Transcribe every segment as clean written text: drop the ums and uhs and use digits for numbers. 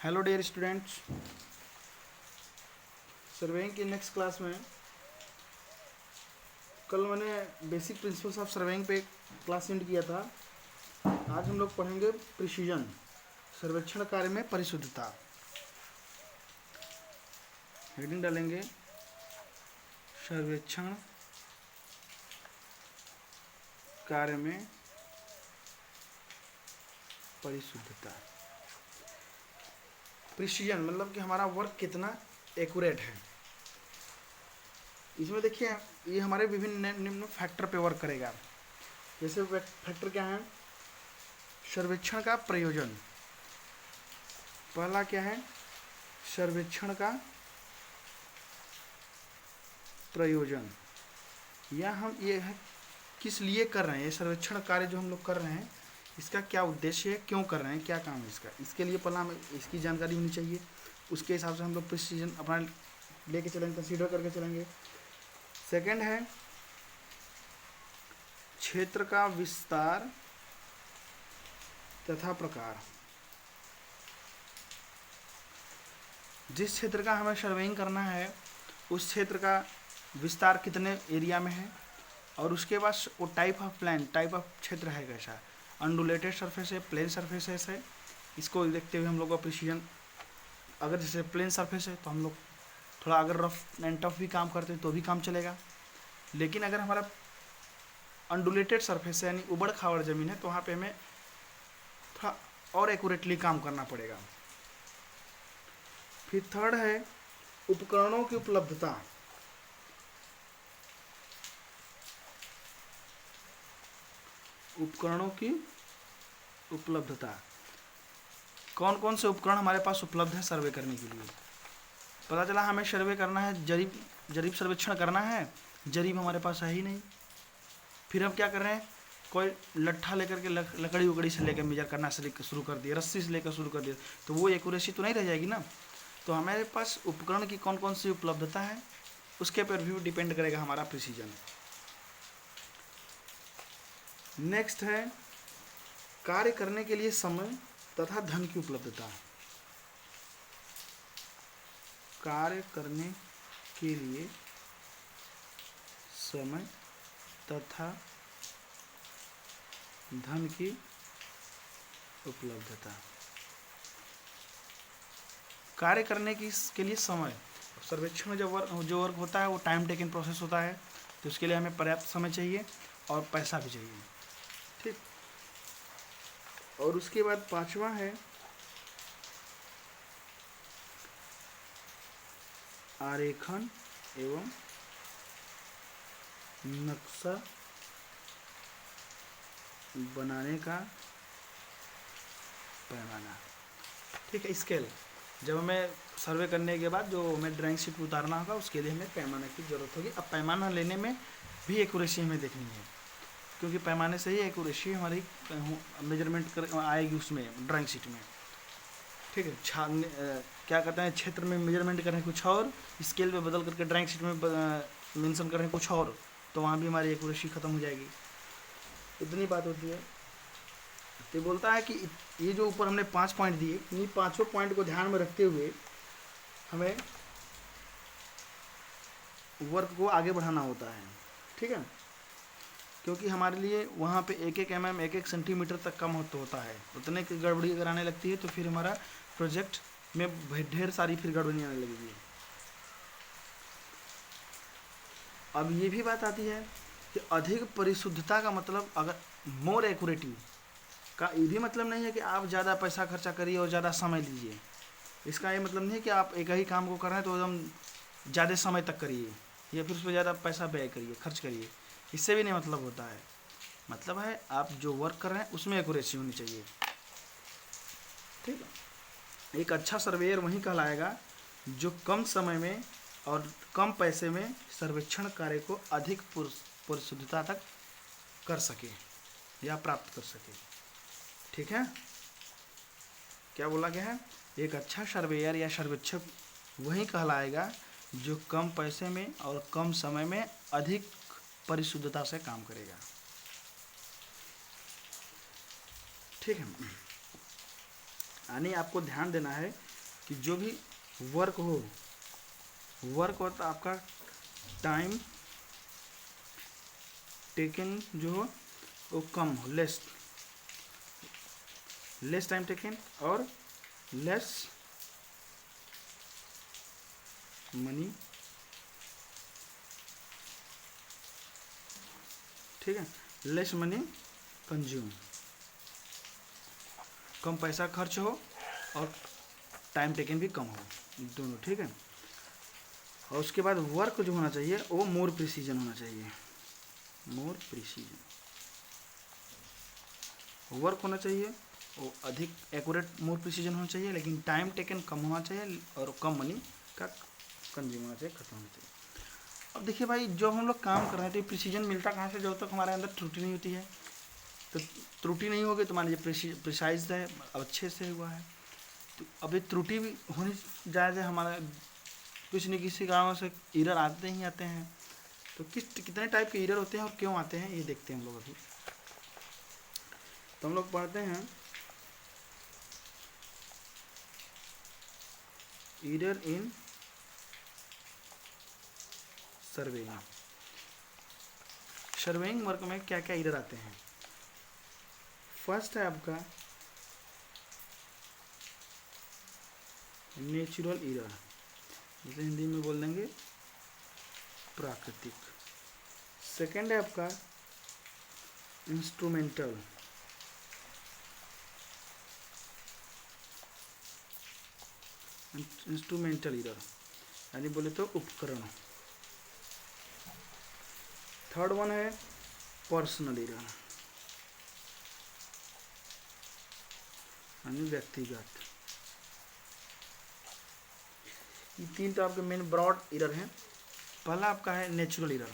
Hello dear students, surveying की next class में कल मैंने बेसिक प्रिंसिपल्स ऑफ सर्वेइंग पे क्लास एंड किया था। आज हम लोग पढ़ेंगे प्रिसीजन, सर्वेक्षण कार्य में परिशुद्धता। हेडिंग डालेंगे सर्वेक्षण कार्य में परिशुद्धता। प्रिसीजन मतलब कि हमारा वर्क कितना एक्यूरेट है। इसमें देखिए ये हमारे विभिन्न निम्न फैक्टर पे वर्क करेगा। जैसे फैक्टर क्या है? सर्वेक्षण का प्रयोजन। पहला क्या है? सर्वेक्षण का प्रयोजन, या हम ये है किस लिए कर रहे हैं, ये सर्वेक्षण कार्य जो हम लोग कर रहे हैं इसका क्या उद्देश्य है, क्यों कर रहे हैं, क्या काम है इसका। इसके लिए पहला हमें इसकी जानकारी होनी चाहिए। उसके हिसाब से हम लोग प्रिसीजन अपना लेके चलेंगे, कंसीडर करके चलेंगे। सेकंड है क्षेत्र का विस्तार तथा प्रकार। जिस क्षेत्र का हमें सर्वेइंग करना है उस क्षेत्र का विस्तार कितने एरिया में है, और उसके बाद वो type of plan, type of क्षेत्र है कैसा, अनडुलेटेड सरफेस है, प्लेन सरफेस है। इसको देखते हुए हम लोग का प्रिसीजन, अगर जैसे प्लेन सरफेस है तो हम लोग थोड़ा अगर रफ एंड टफ भी काम करते हैं तो भी काम चलेगा। लेकिन अगर हमारा अनडुलेटेड सरफेस है यानी उबड़ खाबड़ ज़मीन है तो वहाँ पे हमें थोड़ा और एक्यूरेटली काम करना पड़ेगा। फिर थर्ड है उपकरणों की उपलब्धता। उपकरणों की उपलब्धता, कौन कौन से उपकरण हमारे पास उपलब्ध है सर्वे करने के लिए। पता चला हमें सर्वे करना है, जरीब सर्वेक्षण करना है, जरीब हमारे पास है ही नहीं। फिर हम क्या कर रहे हैं, कोई लट्ठा लेकर के लकड़ी उकड़ी से लेकर मेजर करना शुरू कर दिया, रस्सी से लेकर शुरू कर दिया, तो वो एक्यूरेसी तो नहीं रह जाएगी ना। तो हमारे पास उपकरण की कौन कौन सी उपलब्धता है उसके पर भी डिपेंड करेगा हमारा प्रिसीजन। नेक्स्ट है कार्य करने के लिए समय तथा धन की उपलब्धता। कार्य करने के लिए समय तथा धन की उपलब्धता। कार्य करने के लिए समय, सर्वेक्षण में जो वर्क होता है वो टाइम टेकन प्रोसेस होता है, तो उसके लिए हमें पर्याप्त समय चाहिए और पैसा भी चाहिए। ठीक, और उसके बाद पांचवा है आरेखन एवं नक्शा बनाने का पैमाना। ठीक है, स्केल। जब हमें सर्वे करने के बाद जो हमें ड्राइंग शीट उतारना होगा उसके लिए हमें पैमाने की ज़रूरत होगी। अब पैमाना लेने में भी एक्यूरेसी हमें देखनी है, क्योंकि पैमाने से ही एक्यूरेसी हमारी मेजरमेंट कर आएगी उसमें ड्राइंग शीट में। ठीक है, क्या कहते हैं, क्षेत्र में मेजरमेंट करें कुछ और, स्केल पे बदल करके ड्राइंग शीट में मेंशन करें कुछ और, तो वहाँ भी हमारी एक्यूरेसी ख़त्म हो जाएगी। इतनी बात होती है। तो बोलता है कि ये जो ऊपर हमने 5 पॉइंट दिए, इन्हीं पांचों पॉइंट को ध्यान में रखते हुए हमें वर्क को आगे बढ़ाना होता है। ठीक है, क्योंकि हमारे लिए वहाँ पे 1-1 mm 1-1 सेंटीमीटर तक का महत्व होता है। उतने की गड़बड़ी अगर आने लगती है तो फिर हमारा प्रोजेक्ट में ढेर सारी फिर गड़बड़ी आने लगेगी। अब ये भी बात आती है कि अधिक परिशुद्धता का मतलब, अगर मोर एक्यूरेटिव का ये भी मतलब नहीं है कि आप ज़्यादा पैसा खर्चा करिए और ज़्यादा समय लीजिए। इसका ये मतलब नहीं है कि आप एक ही काम को कर रहे हैं तो एकदम ज़्यादा समय तक करिए या फिर उस पर ज़्यादा पैसा व्यय करिए, खर्च करिए। इससे भी नहीं मतलब होता है। मतलब है आप जो वर्क कर रहे हैं उसमें एक्यूरेसी होनी चाहिए। ठीक है, एक अच्छा सर्वेयर वही कहलाएगा जो कम समय में और कम पैसे में सर्वेक्षण कार्य को अधिक परिशुद्धता तक कर सके या प्राप्त कर सके। ठीक है, क्या बोला गया है, एक अच्छा सर्वेयर या सर्वेक्षक वही कहलाएगा जो कम पैसे में और कम समय में अधिक परिशुद्धता से काम करेगा। ठीक है, यानी आपको ध्यान देना है कि जो भी वर्क हो तो आपका टाइम टेकन जो हो वो कम हो, लेस टाइम टेकन और लेस मनी, ठीक है, लेस मनी कंज्यूम, कम पैसा खर्च हो और टाइम टेकन भी कम हो, दोनों, ठीक है। और उसके बाद वर्क जो होना चाहिए वो मोर प्रिसीजन होना चाहिए, मोर प्रिसीजन वर्क होना चाहिए, वो अधिक एक्यूरेट मोर प्रिसीजन होना चाहिए, लेकिन टाइम टेकन कम होना चाहिए और कम मनी का कंज्यूम होना चाहिए, खत्म होना चाहिए। अब देखिए भाई, जो हम लोग काम कर रहे हैं तो प्रिसीजन मिलता कहाँ से, जब तक हमारे अंदर त्रुटि नहीं होती है। तो त्रुटि नहीं होगी तो मान लीजिए प्रिसाइज है, अच्छे से हुआ है, तो अब ये त्रुटि भी होनी जायज़ है। हमारा कुछ न किसी कारणों से एरर आते ही आते हैं, तो कितने टाइप के एरर होते हैं और क्यों आते हैं ये देखते हैं हम लोग अभी। तो हम लोग पढ़ते हैं एरर इन सर्वेइंग वर्क में क्या क्या एरर आते हैं। फर्स्ट है आपका नेचुरल एरर, जिसे हिंदी में बोल देंगे प्राकृतिक। सेकंड है आपका इंस्ट्रूमेंटल एरर, यानी बोले तो उपकरण। थर्ड वन है पर्सनल एरर, यानी व्यक्तिगत। ये तीन तो आपके मेन ब्रॉड एरर हैं। पहला आपका है नेचुरल एरर।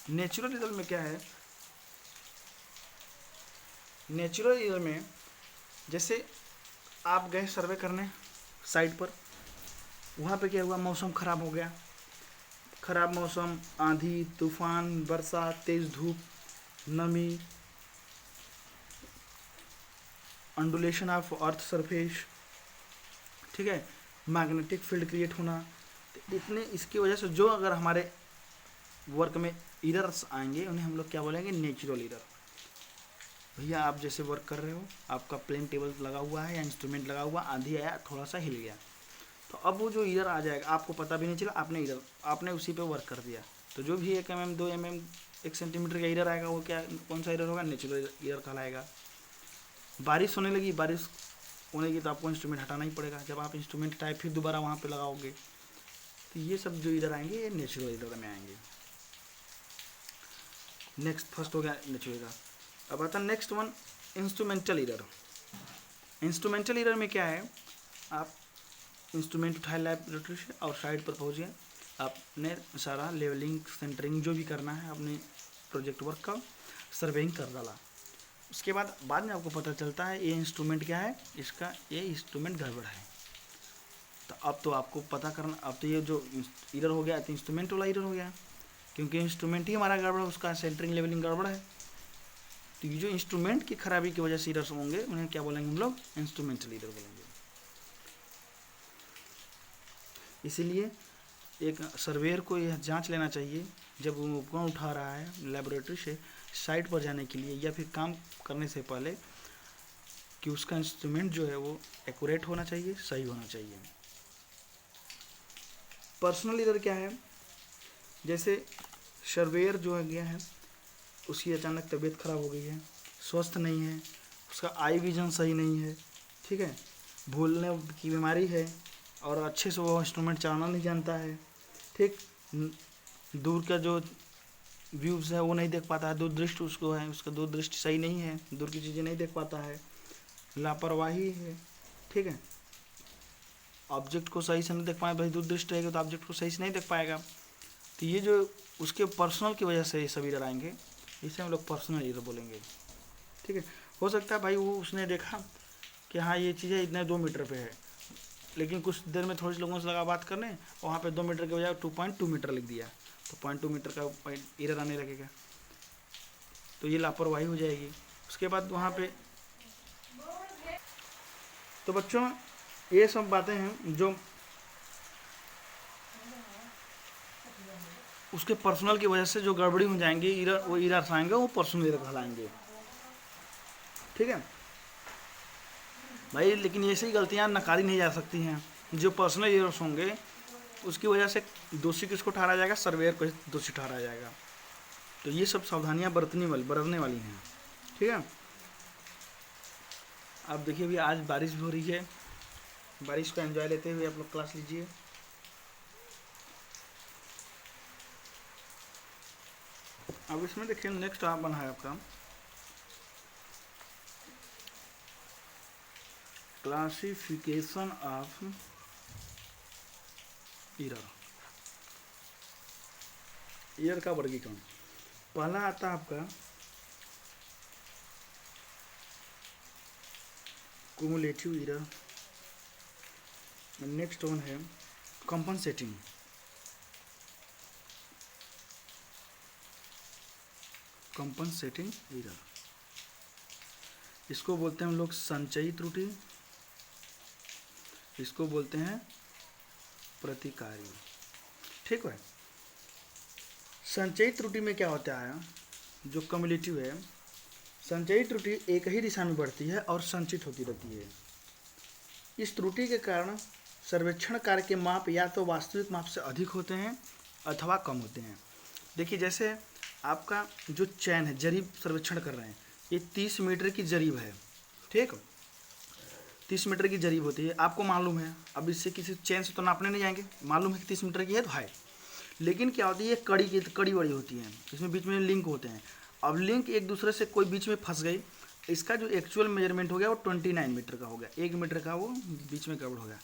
नेचुरल एरर में क्या है, नेचुरल एरर में जैसे आप गए सर्वे करने साइट पर, वहाँ पे क्या हुआ, मौसम ख़राब हो गया, ख़राब मौसम, आंधी तूफान, बरसात, तेज़ धूप, नमी, अंडुलेशन ऑफ अर्थ सरफेस, ठीक है, मैग्नेटिक फील्ड क्रिएट होना, तो इतने इसकी वजह से जो अगर हमारे वर्क में एरर्स आएंगे उन्हें हम लोग क्या बोलेंगे, नेचुरल एरर। भैया आप जैसे वर्क कर रहे हो, आपका प्लेन टेबल लगा हुआ है या इंस्ट्रूमेंट लगा हुआ, आंधी आया, थोड़ा सा हिल गया, तो अब वो जो एरर आ जाएगा आपको पता भी नहीं चला, आपने उसी पे वर्क कर दिया, तो जो भी 1 mm 2 mm 1 सेंटीमीटर का एरर आएगा वो क्या, कौन सा एरर होगा, नेचुरल एरर कहलाएगा। बारिश होने लगी, बारिश होने की तो आपको इंस्ट्रूमेंट हटाना ही पड़ेगा, जब आप इंस्ट्रूमेंट हटाए फिर दोबारा वहाँ पे लगाओगे, तो ये सब जो एरर आएंगे ये नेचुरल एरर में आएंगे। नेक्स्ट फर्स्ट हो गया नेचुरल एरर। अब आता है next one instrumental error. Instrumental error में क्या है, आप इंस्ट्रूमेंट उठाए लैबोरेटरी से और साइट पर पहुँच गए, आपने सारा लेवलिंग सेंटरिंग जो भी करना है अपने प्रोजेक्ट वर्क का सर्वेइंग कर डाला। उसके बाद में आपको पता चलता है ये इंस्ट्रूमेंट क्या है, इसका ये इंस्ट्रूमेंट गड़बड़ है, तो अब तो आपको पता करना, अब तो ये जो एरर हो गया तो इंस्ट्रूमेंट वाला एरर हो गया, क्योंकि इंस्ट्रूमेंट ही हमारा गड़बड़ है, उसका सेंटरिंग लेवलिंग गड़बड़ है। तो ये जो इंस्ट्रूमेंट की खराबी की वजह से एरर्स होंगे उन्हें क्या बोलेंगे हम लोग, इंस्ट्रूमेंटल एरर बोलेंगे। इसीलिए एक सर्वेयर को यह जांच लेना चाहिए जब वो उपकरण उठा रहा है लेबोरेटरी से साइट पर जाने के लिए या फिर काम करने से पहले, कि उसका इंस्ट्रूमेंट जो है वो एक्यूरेट होना चाहिए, सही होना चाहिए। पर्सनल एरर क्या है, जैसे सर्वेयर जो है गया है, उसकी अचानक तबीयत खराब हो गई है, स्वस्थ नहीं है, उसका आई विजन सही नहीं है, ठीक है, भूलने की बीमारी है और अच्छे से वो इंस्ट्रूमेंट चलाना नहीं जानता है, ठीक, दूर का जो व्यूज़ है वो नहीं देख पाता है, दूरदृष्टि उसको है, उसका दूरदृष्टि सही नहीं है, दूर की चीज़ें नहीं देख पाता है, लापरवाही है, ठीक है, ऑब्जेक्ट को सही से नहीं देख पाए, भाई दूरदृष्टि रहेगा तो ऑब्जेक्ट को सही से नहीं देख पाएगा। तो ये जो उसके पर्सनल की वजह से ये सब एरर आएंगे, इसे हम लोग पर्सनल एरर बोलेंगे, ठीक है। हो सकता है भाई वो उसने देखा कि हाँ ये चीज़ें इतने 2 मीटर पे है, लेकिन कुछ देर में थोड़े से लोगों से लगा बात करने, वहाँ पे 2 मीटर के बजाय 2.2 मीटर लिख दिया, तो 0.2 मीटर का एरर आने लगेगा, तो ये लापरवाही हो जाएगी। उसके बाद वहाँ पे तो बच्चों ये सब बातें हैं जो उसके पर्सनल की वजह से जो गड़बड़ी हो जाएंगी, एरर वो एरर्स आएंगे, वो पर्सनल एरर कहलाएंगे। ठीक है भाई, लेकिन ऐसी गलतियां नकारी नहीं जा सकती हैं। जो पर्सनल एरर्स होंगे उसकी वजह से दोषी किसको ठहराया जाएगा? सर्वेयर को दोषी ठहराया जाएगा। तो ये सब सावधानियां बरतने वाली हैं। ठीक है, अब देखिए भी आज बारिश भी हो रही है, बारिश को एंजॉय लेते हुए आप लोग क्लास लीजिए। अब इसमें देखिए नेक्स्ट आप बना है आपका क्लासिफिकेशन ऑफ एरर, एरर का वर्गीकरण। पहला आता है आपका कुमुलेटिव एरर, नेक्स्ट वन है कंपनसेटिंग, एरर, इसको बोलते हैं हम लोग संचयी त्रुटि, इसको बोलते हैं प्रतिकारी। ठीक है, संचयी त्रुटि में क्या होता है? जो कम्युलेटिव है, संचयी त्रुटि एक ही दिशा में बढ़ती है और संचित होती रहती है। इस त्रुटि के कारण सर्वेक्षण कार्य के माप या तो वास्तविक माप से अधिक होते हैं अथवा कम होते हैं। देखिए जैसे आपका जो चैन है, जरीब सर्वेक्षण कर रहे हैं, ये 30 मीटर की जरीब है। ठीक, 30 मीटर की जरीब होती है, आपको मालूम है। अब इससे किसी चैन से तो नापने नहीं जाएंगे, मालूम है कि 30 मीटर की है तो है। लेकिन क्या होती है, कड़ी बड़ी होती है, इसमें बीच में लिंक होते हैं। अब लिंक एक दूसरे से कोई बीच में फंस गई, इसका जो एक्चुअल मेजरमेंट हो गया वो 29 मीटर का हो गया, 1 मीटर का वो बीच में गड़बड़ हो गया।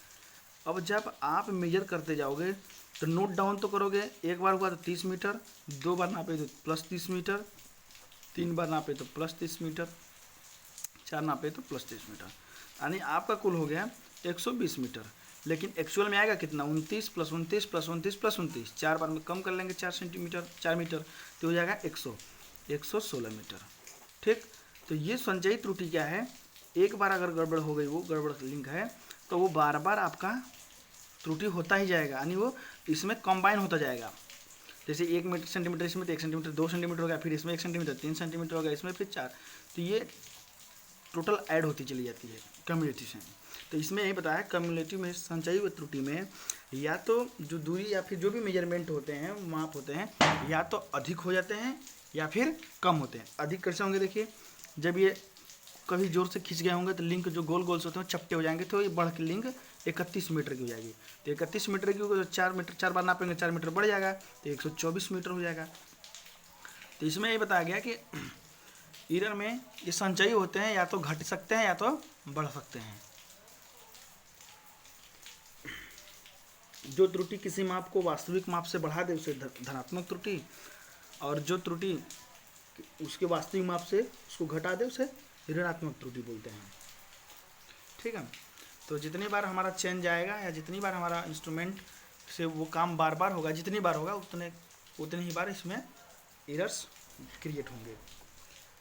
अब जब आप मेजर करते जाओगे तो नोट डाउन तो करोगे, एक बार हुआ तो 30 मीटर, 2 बार नापे तो प्लस 30 मीटर, 3 बार नापे तो प्लस 30 मीटर, 4 नापे तो प्लस 30 मीटर, यानी आपका कुल हो गया 120 मीटर। लेकिन एक्चुअल में आएगा कितना? 29 प्लस 29 प्लस 29 प्लस 29, 4 बार में कम कर लेंगे 4 सेंटीमीटर, 4 मीटर, तो हो जाएगा 116 मीटर। ठीक, तो ये संचयी त्रुटि क्या है? एक बार अगर गड़बड़ हो गई, वो गड़बड़ लिंक है, तो वो बार बार आपका त्रुटि होता ही जाएगा, यानी वो इसमें कंबाइन होता जाएगा। जैसे 1 सेंटीमीटर इसमें तो 1 सेंटीमीटर, 2 सेंटीमीटर हो गया, फिर इसमें 1 सेंटीमीटर, 3 सेंटीमीटर हो गया, इसमें फिर 4, तो ये टोटल ऐड होती चली जाती है कम्युलेटिव से। तो इसमें यही बताया कम्युलेटिव में, संचयी व त्रुटि में, या तो जो दूरी या फिर जो भी मेजरमेंट होते हैं, माप होते हैं, या तो अधिक हो जाते हैं या फिर कम होते हैं। अधिक कैसे होंगे? देखिए जब ये कभी जोर से खींच गए होंगे तो लिंक जो गोल गोल से होते हैं चपटे हो जाएंगे, तो ये बढ़ के लिंक 31 मीटर की हो जाएगी। तो 31 मीटर की होगी तो 4 मीटर, 4 बार नापेंगे 4 मीटर बढ़ जाएगा, तो 124 मीटर हो जाएगा। तो इसमें ये बताया गया कि एरर में ये संचयी होते हैं, या तो घट सकते हैं या तो बढ़ सकते हैं। जो त्रुटि किसी माप को वास्तविक माप से बढ़ा दे उसे धनात्मक त्रुटि, और जो त्रुटि उसके वास्तविक माप से उसको घटा दे उसे ऋणात्मक त्रुटि बोलते हैं। ठीक है, तो जितनी बार हमारा चेंज आएगा या जितनी बार हमारा इंस्ट्रूमेंट से वो काम बार बार होगा, जितनी बार होगा उतने ही बार इसमें एरर्स क्रिएट होंगे।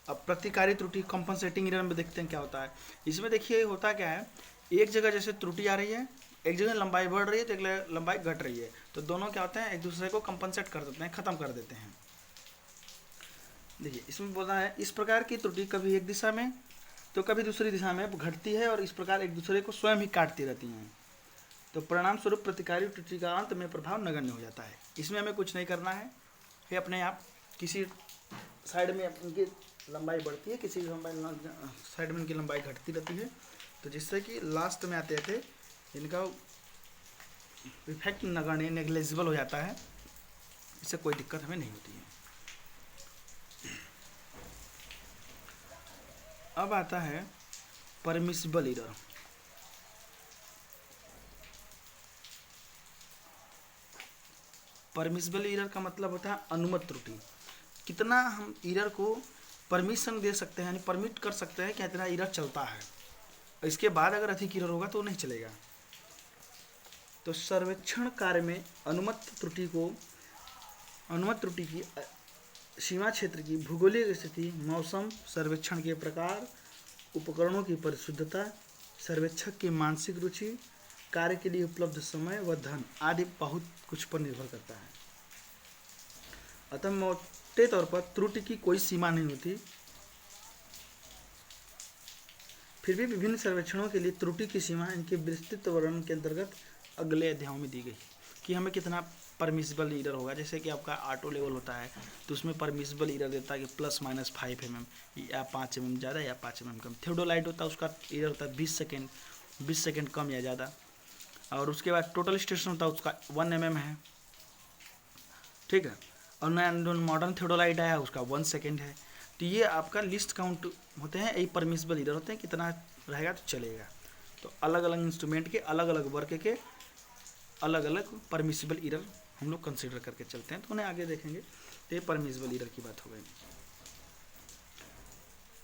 अब प्रतिकारी त्रुटि, कंपनसेटिंग एरर में देखते हैं क्या होता है। इसमें देखिए होता क्या है, एक जगह जैसे त्रुटि आ रही है, एक जगह लंबाई बढ़ रही है तो एक लंबाई घट रही है, तो दोनों क्या होते हैं, एक दूसरे को कंपनसेट कर देते हैं, ख़त्म कर देते हैं। देखिए इसमें बोला है, इस प्रकार की त्रुटि कभी एक दिशा में तो कभी दूसरी दिशा में घटती है और इस प्रकार एक दूसरे को स्वयं ही काटती रहती हैं। तो परिणाम स्वरूप प्रतिकारी त्रुटि का अंत में प्रभाव नगण्य हो जाता है। इसमें हमें कुछ नहीं करना है, ये अपने आप किसी साइड में इनकी लंबाई बढ़ती है, किसी साइड में इनकी लंबाई घटती रहती है, तो जिससे कि लास्ट में आते आते इनका इफेक्ट नगण्य, नेग्लिजिबल हो जाता है, इससे कोई दिक्कत हमें नहीं होती है। अब आता है परमिसिबल एरर। परमिसिबल एरर का मतलब होता है अनुमत त्रुटि। कितना हम एरर को परमिशन दे सकते हैं, यानी परमिट कर सकते हैं कि इतना एरर चलता है, इसके बाद अगर अधिक एरर होगा तो नहीं चलेगा। तो सर्वेक्षण कार्य में अनुमत त्रुटि की सीमा क्षेत्र की भौगोलिक स्थिति, मौसम, सर्वेक्षण के प्रकार, उपकरणों की परिशुद्धता, सर्वेक्षक की मानसिक रुचि, कार्य के लिए उपलब्ध समय व धन आदि बहुत कुछ पर निर्भर करता है। अतः मोटे तौर पर त्रुटि की कोई सीमा नहीं होती। फिर भी विभिन्न सर्वेक्षणों के लिए त्रुटि की सीमा इनके विस्तृत वर्णन के अंतर्गत अगले अध्यायों में दी गई कि हमें कितना परमिसिबल ईरर होगा। जैसे कि आपका ऑटो लेवल होता है तो उसमें परमिसिबल ईरर देता है कि ±5 mm या 5 mm ज़्यादा या 5 mm कम। थियोडोलाइट होता है उसका ईरर होता है 20 सेकेंड कम या ज़्यादा। और उसके बाद टोटल स्टेशन होता है उसका 1 mm है, ठीक है। और नया मॉडर्न थियोडोलाइट आया है उसका 1 सेकेंड है। तो ये आपका लिस्ट काउंट होते हैं, यही परमिसिबल ईरर होते हैं, कितना रहेगा तो चलेगा। तो अलग अलग इंस्ट्रूमेंट के अलग अलग वर्क के अलग अलग परमिसिबल ईरर हम लोग कंसिडर करके चलते हैं, तो उन्हें आगे देखेंगे। तो ये परमिसिबल ईरर की बात हो गई।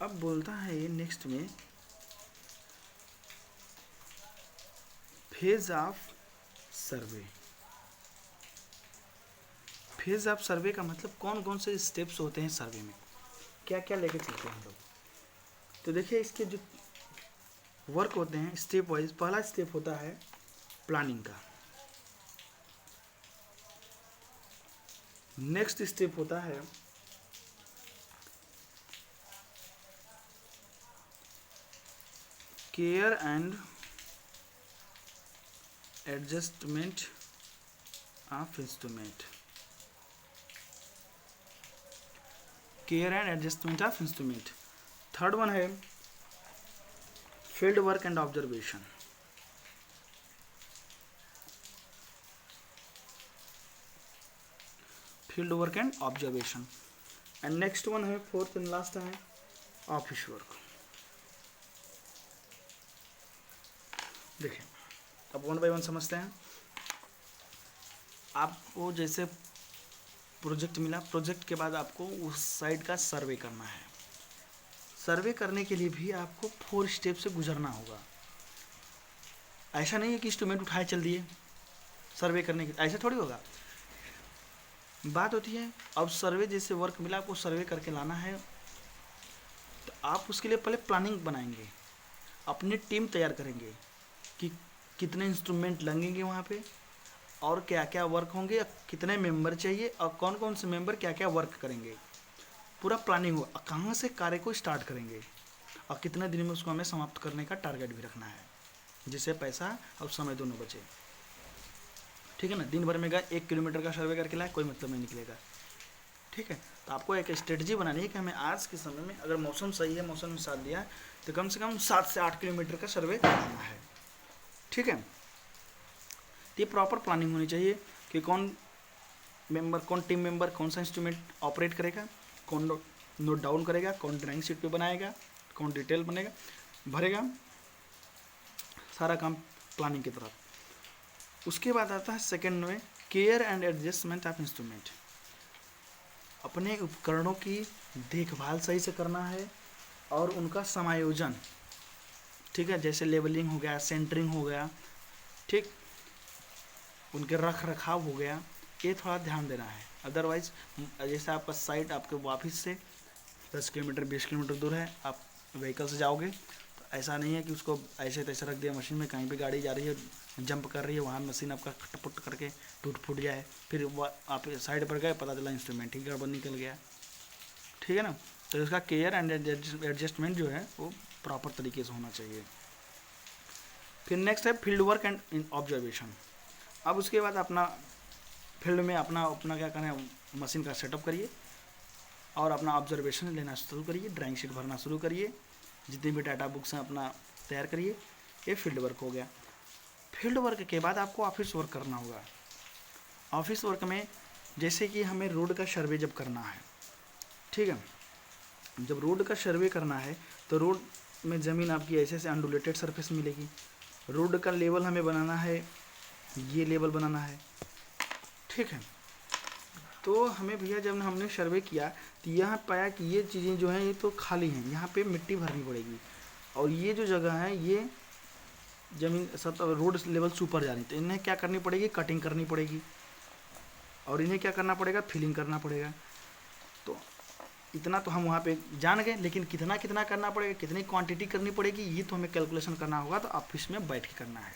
अब बोलता है ये नेक्स्ट में phase of survey. Phase of सर्वे का मतलब कौन कौन से स्टेप्स होते हैं सर्वे में, क्या क्या लेके चलते हैं हम लोग। तो देखिए इसके जो वर्क होते हैं स्टेप वाइज, पहला स्टेप होता है प्लानिंग का। नेक्स्ट स्टेप होता है care and adjustment of instrument. Care and adjustment of instrument. Third one है field work and observation. Field work and observation. And next one है फोर्थ एंड लास्ट है office work. देखिए अब 1 bye 1 समझते हैं। आपको जैसे प्रोजेक्ट मिला, प्रोजेक्ट के बाद आपको उस साइड का सर्वे करना है। सर्वे करने के लिए भी आपको 4 स्टेप से गुजरना होगा। ऐसा नहीं है कि इंस्ट्रूमेंट उठाए चल दिए सर्वे करने के, ऐसा थोड़ी होगा। बात होती है अब सर्वे जैसे वर्क मिला आपको सर्वे करके लाना है, तो आप उसके लिए पहले प्लानिंग बनाएंगे, अपनी टीम तैयार करेंगे कि कितने इंस्ट्रूमेंट लगेंगे वहाँ पे और क्या क्या वर्क होंगे, कितने मेंबर चाहिए और कौन कौन से मेंबर क्या क्या वर्क करेंगे। पूरा प्लानिंग हो, कहाँ से कार्य को स्टार्ट करेंगे और कितने दिन में उसको हमें समाप्त करने का टारगेट भी रखना है, जिससे पैसा और समय दोनों बचे। ठीक है ना। दिन भर में गए 1 किलोमीटर का सर्वे करके लाए, कोई मतलब नहीं निकलेगा। ठीक है। तो आपको एक स्ट्रेटजी बनानी है कि हमें आज के समय में अगर मौसम सही है, मौसम में साथ दिया है, तो कम से कम 7 से 8 किलोमीटर का सर्वे कराना है। ठीक है। तो ये प्रॉपर प्लानिंग होनी चाहिए कि कौन टीम मेंबर कौन सा इंस्ट्रूमेंट ऑपरेट करेगा, कौन नोट डाउन करेगा, कौन ड्राइंग शीट पे बनाएगा, कौन डिटेल बनेगा भरेगा, सारा काम प्लानिंग की तरफ। उसके बाद आता है सेकेंड में care and adjustment of instrument. अपने उपकरणों की देखभाल सही से करना है और उनका समायोजन। ठीक है। जैसे लेवलिंग हो गया, सेंटरिंग हो गया, ठीक, उनके रख रखाव हो गया, ये थोड़ा ध्यान देना है। अदरवाइज जैसे आपका साइट आपके ऑफिस से 10 किलोमीटर 20 किलोमीटर दूर है, आप व्हीकल से जाओगे तो ऐसा नहीं है कि उसको ऐसे तैसे रख दिया मशीन में, कहीं पे गाड़ी जा रही है जंप कर रही है, वहाँ मशीन आपका खटपुट करके टूट फूट जाए, फिर आप साइड पर गए पता चला इंस्ट्रूमेंट ही गड़बड़ निकल गया। ठीक है ना। तो इसका केयर एंड एडजस्टमेंट जो है वो प्रॉपर तरीके से होना चाहिए। फिर नेक्स्ट है फील्ड वर्क एंड ऑब्जर्वेशन। अब उसके बाद अपना फील्ड में अपना क्या करें, मशीन का सेटअप करिए और अपना ऑब्जर्वेशन लेना शुरू करिए, ड्राइंग शीट भरना शुरू करिए, जितने भी डाटा बुक्स हैं अपना तैयार करिए। ये फील्ड वर्क हो गया। फील्ड वर्क के बाद आपको ऑफिस वर्क करना होगा। ऑफिस वर्क में जैसे कि हमें रोड का सर्वे जब करना है, ठीक है, जब रोड का सर्वे करना है तो रोड में ज़मीन आपकी ऐसे से अनडुलेटेड सरफेस मिलेगी। रोड का लेवल हमें बनाना है, ये लेवल बनाना है। ठीक है। तो हमें भैया जब हमने सर्वे किया तो यहाँ पाया कि ये चीज़ें जो हैं ये तो खाली हैं, यहाँ पे मिट्टी भरनी पड़ेगी और ये जो जगह है ये ज़मीन सब रोड लेवल से ऊपर जा रही, तो इन्हें क्या करनी पड़ेगी, कटिंग करनी पड़ेगी और इन्हें क्या करना पड़ेगा, फिलिंग करना पड़ेगा। तो इतना तो हम वहाँ पे जान गए, लेकिन कितना कितना करना पड़ेगा, कितनी क्वांटिटी करनी पड़ेगी, ये तो हमें कैलकुलेशन करना होगा, तो ऑफिस में बैठ के करना है।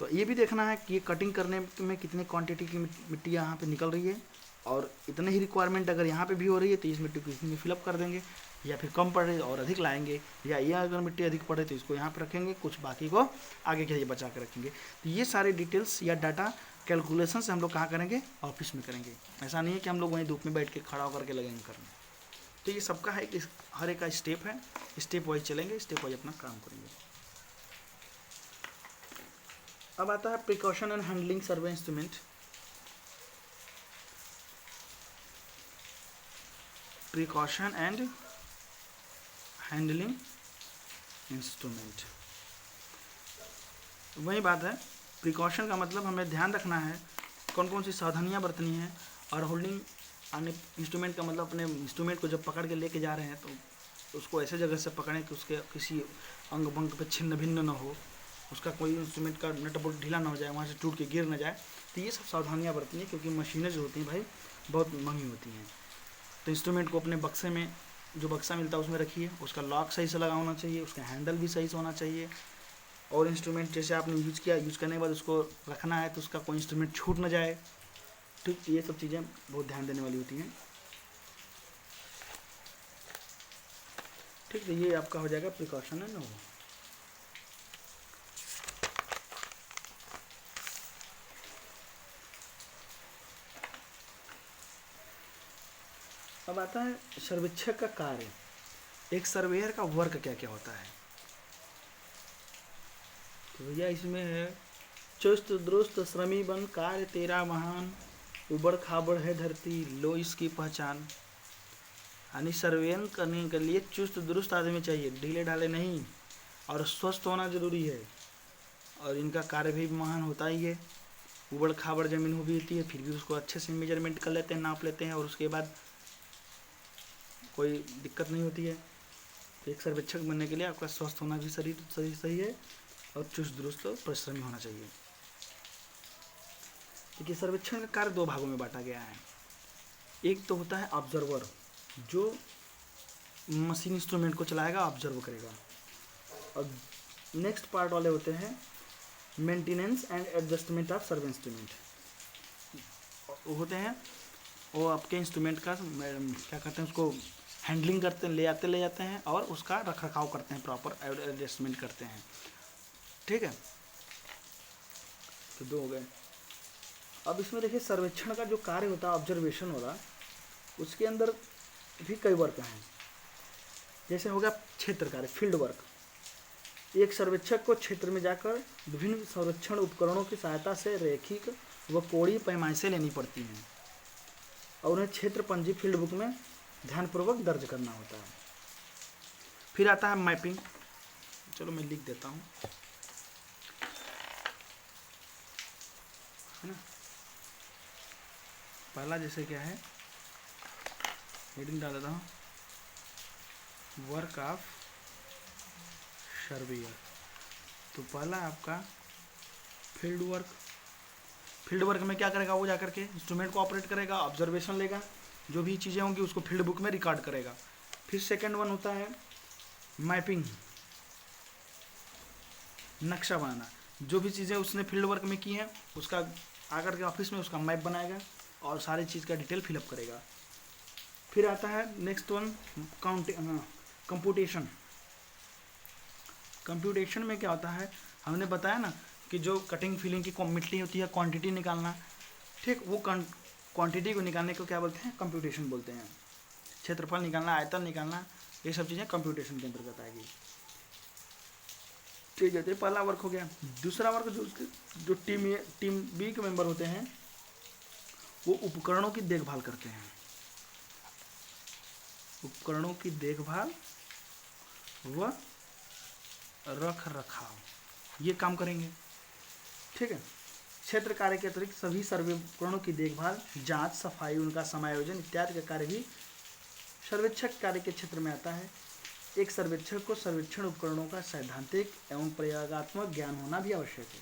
तो ये भी देखना है कि ये कटिंग करने में कितनी क्वांटिटी की मिट्टी यहाँ पे निकल रही है, और इतने ही रिक्वायरमेंट अगर यहाँ पे भी हो रही है तो इस मिट्टी को इसमें फिलअप कर देंगे, या फिर कम पड़ रही है और अधिक लाएंगे, या ये अगर मिट्टी अधिक पड़े तो इसको यहाँ पे रखेंगे, कुछ बाकी को आगे के लिए बचा के रखेंगे। तो ये सारे डिटेल्स या डाटा कैलकुलेशन से हम लोग कहाँ करेंगे, ऑफिस में करेंगे। ऐसा नहीं है कि हम लोग वहीं धूप में बैठ के खड़ा होकर के लगेंगे करने। तो ये सबका है, हर एक का स्टेप है, स्टेप वाइज चलेंगे, स्टेप वाइज अपना काम करेंगे। अब आता है precaution and handling survey instrument. Precaution and handling instrument, वही बात है। प्रिकॉशन का मतलब हमें ध्यान रखना है कौन कौन सी सावधानियां बरतनी है, और होल्डिंग इंस्ट्रूमेंट का मतलब अपने इंस्ट्रूमेंट को जब पकड़ के लेके जा रहे हैं तो उसको ऐसे जगह से पकड़ें कि उसके किसी अंग भंग पे छिन्न भिन्न न हो, उसका कोई इंस्ट्रूमेंट का नट बोल्ट ढीला ना हो जाए, वहाँ से टूट के गिर ना जाए। तो ये सब सावधानियाँ बरतनी है, क्योंकि मशीनें जो होती हैं भाई बहुत महंगी होती हैं। तो इंस्ट्रूमेंट को अपने बक्से में, जो बक्सा मिलता है उसमें रखिए, उसका लॉक सही से लगा होना चाहिए, उसका हैंडल भी सही से होना चाहिए, और इंस्ट्रूमेंट जैसे आपने यूज़ किया, यूज़ करने के बाद उसको रखना है तो उसका कोई इंस्ट्रूमेंट छूट ना जाए। ठीक, ये सब चीज़ें बहुत ध्यान देने वाली होती हैं। ठीक, तो ये आपका हो जाएगा प्रिकॉशन है ना। वो अब आता है सर्वेक्षक का कार्य। एक सर्वेयर का वर्क क्या क्या होता है। तो भैया इसमें है, चुस्त दुरुस्त श्रमी बन कार्य तेरा महान, उबड़ खाबड़ है धरती लो इसकी पहचान। यानी सर्वेयन करने के लिए चुस्त दुरुस्त आदमी चाहिए, ढीले ढाले नहीं, और स्वस्थ होना जरूरी है, और इनका कार्य भी महान होता ही है। उबड़ खाबड़ जमीन हो भी होती है, फिर भी उसको अच्छे से मेजरमेंट कर लेते हैं, नाप लेते हैं, और उसके बाद कोई दिक्कत नहीं होती है। तो एक सर्वेक्षक बनने के लिए आपका स्वस्थ होना भी शरीर सही है, और चुस्त दुरुस्त और परिश्रमी होना चाहिए। देखिए सर्वेक्षण का कार्य दो भागों में बांटा गया है। एक तो होता है ऑब्जर्वर, जो मशीन इंस्ट्रूमेंट को चलाएगा, ऑब्जर्व करेगा, और नेक्स्ट पार्ट वाले होते हैं maintenance and adjustment of survey instrument. वो होते हैं, वो आपके इंस्ट्रूमेंट का क्या करते हैं, उसको हैंडलिंग करते हैं, ले जाते हैं, और उसका रख रखाव करते हैं, प्रॉपर एडजस्टमेंट करते हैं। ठीक है, तो दो हो गए। अब इसमें देखिए सर्वेक्षण का जो कार्य होता है ऑब्जर्वेशन वाला, उसके अंदर भी कई वर्क हैं। जैसे हो गया क्षेत्र कार्य, फील्ड वर्क। एक सर्वेक्षक को क्षेत्र में जाकर विभिन्न सर्वेक्षण उपकरणों की सहायता से रैखिक व कोणीय पैमाइशें लेनी पड़ती हैं, और उन्हें क्षेत्र पंजी फील्ड बुक में ध्यानपूर्वक दर्ज करना होता है। फिर आता है मैपिंग। चलो मैं लिख देता हूँ, है ना। पहला जैसे क्या है, हेडिंग डाल देता हूँ, वर्क ऑफ सर्वेयर। तो पहला आपका फील्ड वर्क। फील्ड वर्क में क्या करेगा, वो जाकर के इंस्ट्रूमेंट को ऑपरेट करेगा, ऑब्जर्वेशन लेगा, जो भी चीज़ें होंगी उसको फील्ड बुक में रिकॉर्ड करेगा। फिर सेकंड वन होता है मैपिंग, नक्शा बनाना। जो भी चीज़ें उसने फील्ड वर्क में की हैं उसका आकर के ऑफिस में उसका मैप बनाएगा, और सारी चीज़ का डिटेल फिलअप करेगा। फिर आता है नेक्स्ट वन कंप्यूटेशन। कंप्यूटेशन में क्या होता है, हमने बताया ना कि जो कटिंग फिलिंग की मिट्टी होती है, क्वांटिटी निकालना। ठीक, वो क्वांटिटी को निकालने को क्या बोलते हैं, कंप्यूटेशन बोलते हैं। क्षेत्रफल निकालना, आयतन निकालना, ये सब चीज़ें कंप्यूटेशन के अंतर्गत आएगी। ठीक है, तो पहला वर्क हो गया। दूसरा वर्क जो टीम बी के मेंबर होते हैं, वो उपकरणों की देखभाल करते हैं। उपकरणों की देखभाल व रख रखाव, ये काम करेंगे। ठीक है, क्षेत्र कार्य के अतिरिक्त सभी सर्वे उपकरणों की देखभाल, जांच, सफाई, उनका समायोजन इत्यादि का कार्य भी सर्वेक्षक कार्य के क्षेत्र में आता है। एक सर्वेक्षक को सर्वेक्षण उपकरणों का सैद्धांतिक एवं प्रयोगात्मक ज्ञान होना भी आवश्यक है।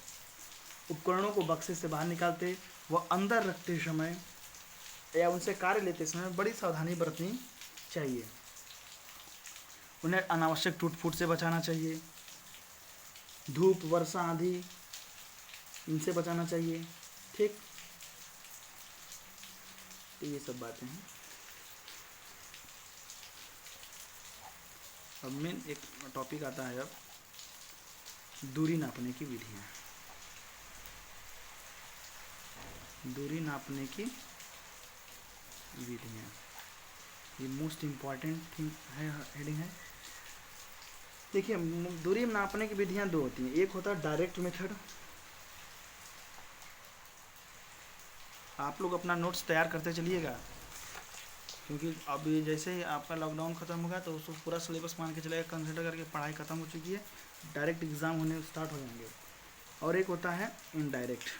उपकरणों को बक्से से बाहर निकालते व अंदर रखते समय या उनसे कार्य लेते समय बड़ी सावधानी बरतनी चाहिए, उन्हें अनावश्यक टूट फूट से बचाना चाहिए, धूप वर्षा आंधी इनसे बचाना चाहिए। ठीक, तो ये सब बातें हैं। अब मेन एक टॉपिक आता है, अब दूरी नापने की विधियाँ। दूरी नापने की विधियाँ, ये मोस्ट इम्पॉर्टेंट थिंग है, हेडिंग है। देखिए, दूरी नापने की विधियाँ दो होती हैं, एक होता है डायरेक्ट मेथड। आप लोग अपना नोट्स तैयार करते चलिएगा, क्योंकि अब ये जैसे ही आपका लॉकडाउन ख़त्म होगा तो उसको पूरा सिलेबस मान के चलेगा, कंसिडर करके पढ़ाई ख़त्म हो चुकी है, डायरेक्ट एग्ज़ाम होने स्टार्ट हो जाएंगे। और एक होता है इनडायरेक्ट,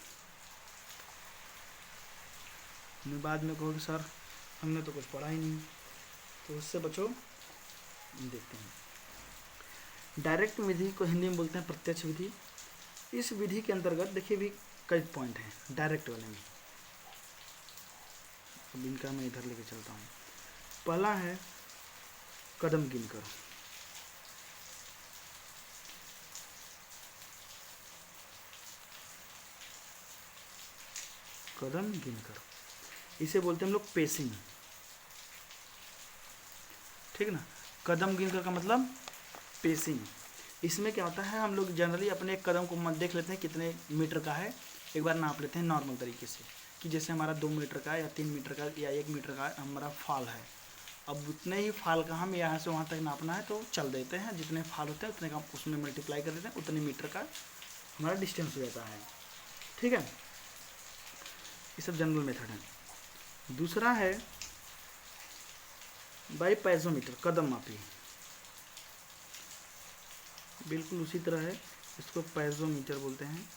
बाद में कहोगे सर हमने तो कुछ पढ़ा ही नहीं, तो उससे बचो। देखते हैं, डायरेक्ट विधि को हिंदी में बोलते हैं प्रत्यक्ष विधि। इस विधि के अंतर्गत देखिए भी कई पॉइंट हैं डायरेक्ट वाले में। अब इनका मैं इधर लेके चलता हूँ। पहला है कदम गिनकर। कदम गिनकर, इसे बोलते हैं हम लोग पेसिंग। ठीक ना, कदम गिनकर का मतलब पेसिंग। इसमें क्या होता है, हम लोग जनरली अपने एक कदम को देख लेते हैं कितने मीटर का है, एक बार नाप लेते हैं नॉर्मल तरीके से, कि जैसे हमारा 2 मीटर का या 3 मीटर का या 1 मीटर का हमारा फाल है। अब उतने ही फाल का हम यहाँ से वहाँ तक नापना है तो चल देते हैं, जितने फाल होते हैं उतने का उसमें मल्टीप्लाई कर देते हैं, उतने मीटर का हमारा डिस्टेंस हो जाता है। ठीक है, ये सब जनरल मेथड है। दूसरा है बाई पैजोमीटर, कदम मापी। बिल्कुल उसी तरह है, इसको पैजोमीटर बोलते हैं।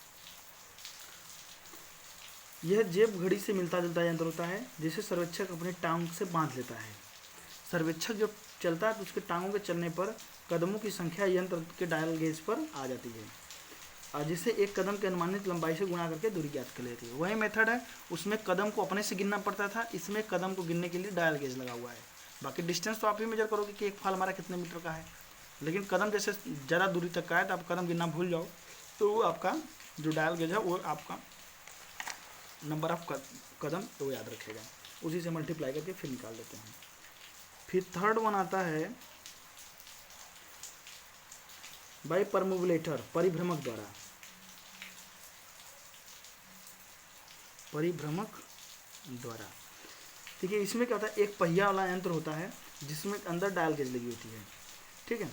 यह जेब घड़ी से मिलता जुलता यंत्र होता है, जिसे सर्वेक्षक अपने टांग से बांध लेता है। सर्वेक्षक जब चलता है तो उसके टांगों के चलने पर कदमों की संख्या यंत्र के डायल गेज पर आ जाती है, और जिसे एक कदम की अनुमानित लंबाई से गुणा करके दूरी ज्ञात कर लेती है। वही मेथड है, उसमें कदम को अपने से गिनना पड़ता था, इसमें कदम को गिनने के लिए डायल गेज लगा हुआ है। बाकी डिस्टेंस तो आप ही मेजर करोगे कि एक फाल हमारा कितने मीटर का है, लेकिन कदम जैसे ज़्यादा दूरी तक का है तो आप कदम गिनना भूल जाओ तो वो आपका जो डायल गेज है वो आपका नंबर ऑफ कदम तो वो याद रखेगा, उसी से मल्टीप्लाई करके फिर निकाल देते हैं। फिर थर्ड वन आता है बाई परमोबुलेटर, परिभ्रमक द्वारा। परिभ्रमक द्वारा, ठीक है, इसमें क्या होता है, एक पहिया वाला यंत्र होता है जिसमें अंदर डायल गेज लगी होती है। ठीक है,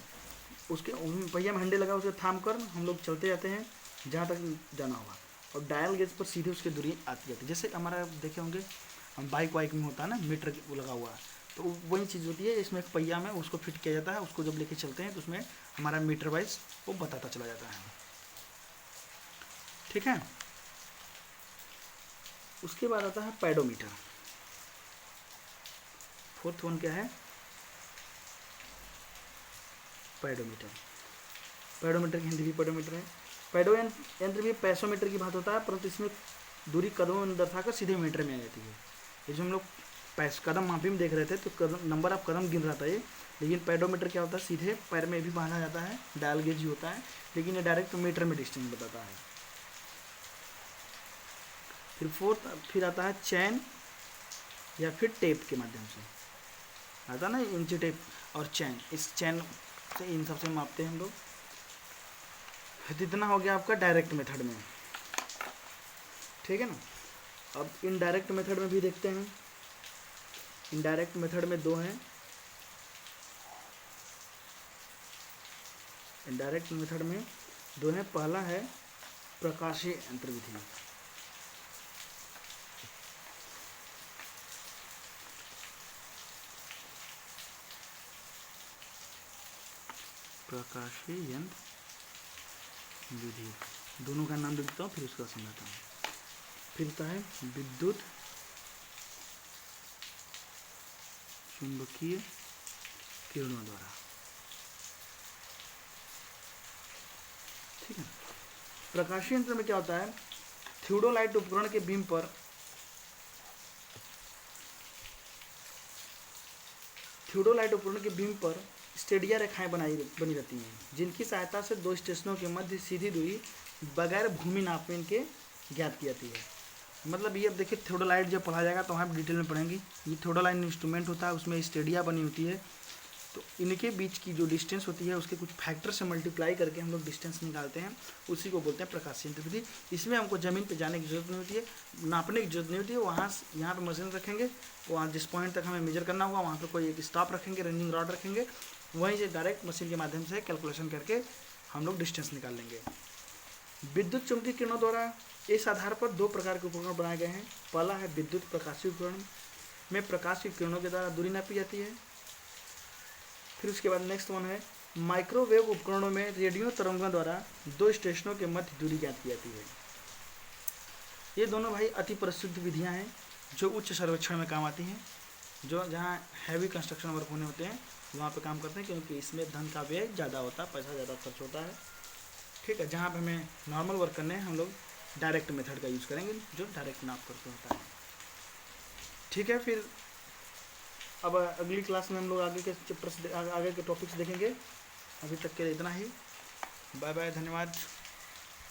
उसके पहिया में हंडे लगा, उसे थाम कर हम लोग चलते जाते हैं जहाँ तक जाना होगा, और डायल गेज पर सीधे उसकी दूरी आती जाती है। जैसे हमारा देखे होंगे बाइक वाइक में होता है ना, मीटर वो लगा हुआ है, तो वही चीज़ होती है। इसमें एक पहिया में उसको फिट किया जाता है, उसको जब लेके चलते हैं तो उसमें हमारा मीटर वाइज वो बताता चला जाता है। ठीक है, उसके बाद आता है पैडोमीटर। फोर्थ वन क्या है, पैडोमीटर। पैडोमीटर की हिंदी भी पैडोमीटर है। पैडो यंत्र भी पैसोमीटर की बात होता है, परंतु इसमें दूरी कदमों में दर्शाकर सीधे मीटर में आ जाती है। ये जो हम लोग कदम मापी में देख रहे थे तो कदम नंबर ऑफ कदम गिन रहा था ये, लेकिन पैडोमीटर क्या होता है, सीधे पैर में भी बांधा जाता है, डायल गेज ही होता है, लेकिन ये डायरेक्ट मीटर में डिस्टेंस बताता है। फिर आता है चैन या फिर टेप के माध्यम से आता ना, इंची टेप और चैन, इस चैन से इन सबसे मापते हैं हम लोग। इतना हो गया आपका डायरेक्ट मेथड में। ठीक है ना, अब इनडायरेक्ट मेथड में भी देखते हैं। इनडायरेक्ट मेथड में दो हैं। इनडायरेक्ट मेथड में दो हैं, पहला है प्रकाशीय यंत्र विधि। प्रकाशीय यंत्र विधि, दोनों का नाम लिखता हूँ फिर उसका समझाता हूँ। फिर होता है विद्युत चुंबकीय किरणों द्वारा। ठीक है, प्रकाशीय यंत्र में क्या होता है, थियोडोलाइट उपकरण के बीम पर थियोडोलाइट उपकरण के बीम पर स्टेडिया रेखाएं बनी रहती हैं, जिनकी सहायता से दो स्टेशनों के मध्य सीधी दूरी बगैर भूमि नापने के ज्ञात की जाती है। मतलब ये अब देखिए थियोडोलाइट जब पढ़ा जाएगा तो वहाँ पर डिटेल में पढ़ेंगे। ये थियोडोलाइट इंस्ट्रूमेंट होता है, उसमें स्टेडिया बनी होती है, तो इनके बीच की जो डिस्टेंस होती है उसके कुछ फैक्टर से मल्टीप्लाई करके हम लोग डिस्टेंस निकालते हैं, उसी को बोलते हैं प्रकाशीय विधि। इसमें हमको ज़मीन पे जाने की जरूरत नहीं होती है, नापने की जरूरत नहीं होती है। वहाँ यहाँ पे मशीन रखेंगे, वहाँ जिस पॉइंट तक हमें मेजर करना होगा वहाँ पे कोई एक स्टॉप रखेंगे, रेंजिंग रॉड रखेंगे, वहीं से डायरेक्ट मशीन के माध्यम से कैलकुलेशन करके हम लोग डिस्टेंस निकाल लेंगे। विद्युत चुंबकीय किरणों द्वारा इस आधार पर दो प्रकार के उपकरण बनाए गए हैं। पहला है विद्युत प्रकाशीय उपकरण, में प्रकाश की किरणों के द्वारा दूरी नापी जाती है। फिर उसके बाद नेक्स्ट वन है माइक्रोवेव उपकरणों में रेडियो तरंगों द्वारा दो स्टेशनों के मध्य दूरी ज्ञात की जाती है। ये दोनों भाई अति प्रसिद्ध विधियां हैं जो उच्च सर्वेक्षण में काम आती हैं, जो जहाँ हैवी कंस्ट्रक्शन वर्क होने होते हैं वहाँ पे काम करते हैं, क्योंकि इसमें धन का व्यय ज़्यादा होता है, पैसा ज़्यादा खर्च होता है। ठीक है, जहाँ पे हमें नॉर्मल वर्क करने हैं हम लोग डायरेक्ट मेथड का यूज़ करेंगे, जो डायरेक्ट नाप करके होता है। ठीक है, फिर अब अगली क्लास में हम लोग आगे के चैप्टर्स आगे के टॉपिक्स देखेंगे। अभी तक के लिए इतना ही। बाय बाय, धन्यवाद।